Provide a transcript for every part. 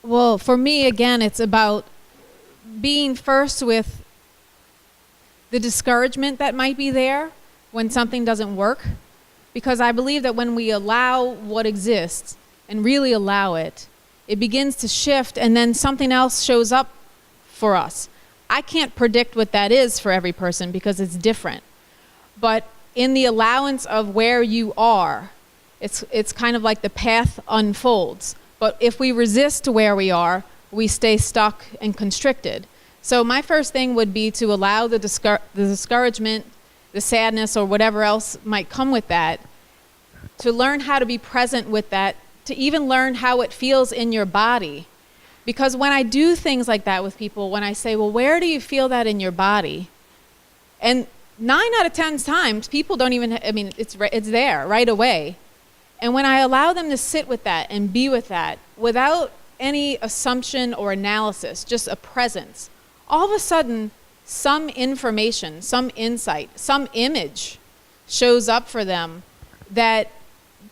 Well, for me, again, it's about being first with the discouragement that might be there when something doesn't work. Because I believe that when we allow what exists and really allow it, it begins to shift and then something else shows up for us. I can't predict what that is for every person because it's different. But in the allowance of where you are, it's kind of like the path unfolds. But if we resist to where we are, we stay stuck and constricted. So my first thing would be to allow the discouragement, the sadness, or whatever else might come with that, to learn how to be present with that, to even learn how it feels in your body. Because when I do things like that with people, when I say, well, where do you feel that in your body? And 9 out of 10 times, people don't even, it's there right away. And when I allow them to sit with that and be with that without any assumption or analysis, just a presence, all of a sudden, some information, some insight, some image shows up for them that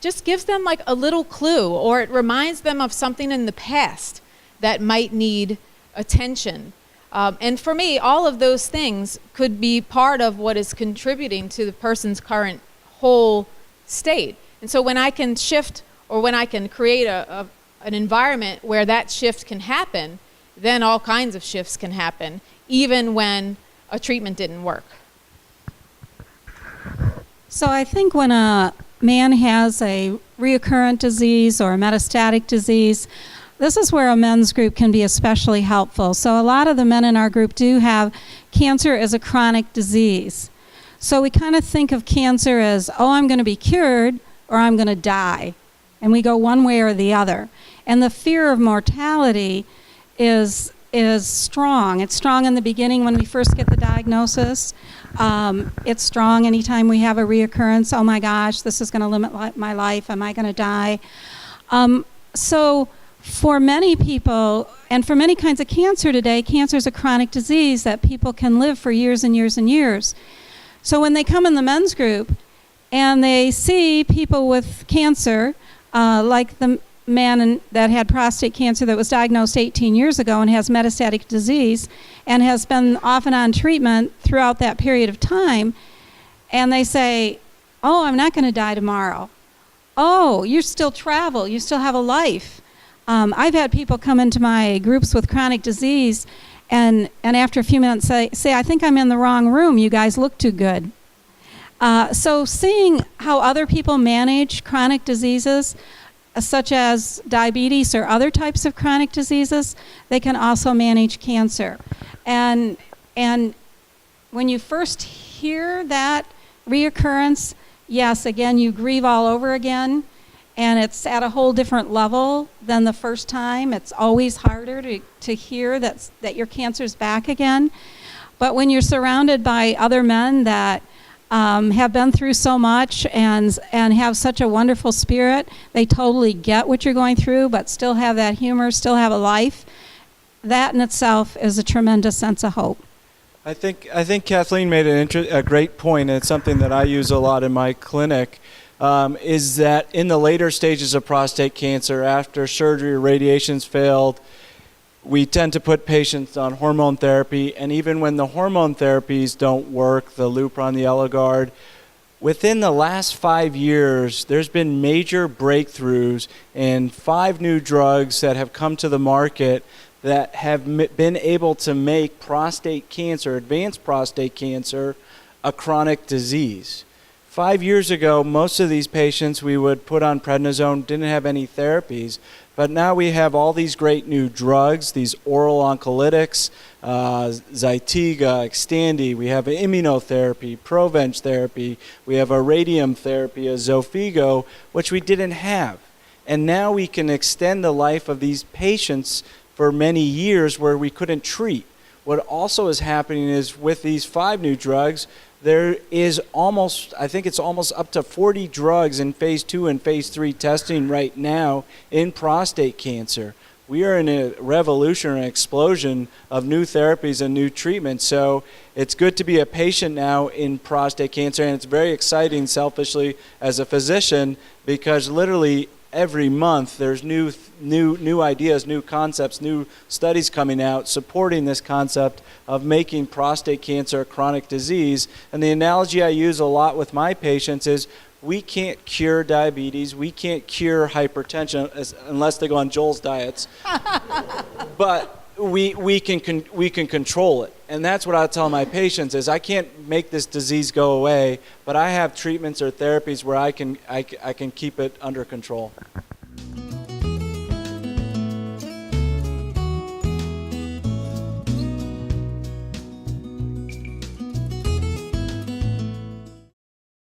just gives them like a little clue, or it reminds them of something in the past that might need attention. And for me, all of those things could be part of what is contributing to the person's current whole state. And so when I can shift, or when I can create an environment where that shift can happen, then all kinds of shifts can happen, even when a treatment didn't work. So I think when a man has a recurrent disease or a metastatic disease, this is where a men's group can be especially helpful. So a lot of the men in our group do have cancer as a chronic disease. So we kind of think of cancer as, oh, I'm going to be cured or I'm going to die. And we go one way or the other. And the fear of mortality is strong. It's strong in the beginning when we first get the diagnosis. It's strong anytime we have a reoccurrence. Oh my gosh, this is going to limit my life. Am I going to die? So for many people, and for many kinds of cancer today, cancer is a chronic disease that people can live for years and years and years. So when they come in the men's group and they see people with cancer, like the man that had prostate cancer that was diagnosed 18 years ago and has metastatic disease and has been off and on treatment throughout that period of time, and they say, oh, I'm not going to die tomorrow. Oh, you still travel, you still have a life. I've had people come into my groups with chronic disease and after a few minutes say, I think I'm in the wrong room, you guys look too good. So seeing how other people manage chronic diseases, such as diabetes or other types of chronic diseases, they can also manage cancer. And when you first hear that reoccurrence, yes, again, you grieve all over again, and it's at a whole different level than the first time. It's always harder to hear that your cancer's back again. But when you're surrounded by other men that have been through so much and have such a wonderful spirit, they totally get what you're going through, but still have that humor, still have a life, that in itself is a tremendous sense of hope. I think Kathleen made a great point, and it's something that I use a lot in my clinic, is that in the later stages of prostate cancer, after surgery or radiation's failed, we tend to put patients on hormone therapy, and even when the hormone therapies don't work, the Lupron, the Eligard, within the last 5 years, there's been major breakthroughs in 5 new drugs that have come to the market that have been able to make prostate cancer, advanced prostate cancer, a chronic disease. 5 years ago, most of these patients we would put on prednisone, didn't have any therapies, but now we have all these great new drugs, these oral oncolytics, Zytiga, Xtandi, we have immunotherapy, Provenge therapy, we have a radium therapy, a Xofigo, which we didn't have. And now we can extend the life of these patients for many years where we couldn't treat. What also is happening is with these 5 new drugs, there is almost, I think it's almost up to 40 drugs in phase 2 and phase 3 testing right now in prostate cancer. We are in a revolution or an explosion of new therapies and new treatments. So it's good to be a patient now in prostate cancer, and it's very exciting selfishly as a physician because literally every month there's new ideas, new concepts, new studies coming out supporting this concept of making prostate cancer a chronic disease. And the analogy I use a lot with my patients is we can't cure diabetes, we can't cure hypertension unless they go on Joel's diets, but we can control it. And that's what I tell my patients is I can't make this disease go away, but I have treatments or therapies where I can keep it under control.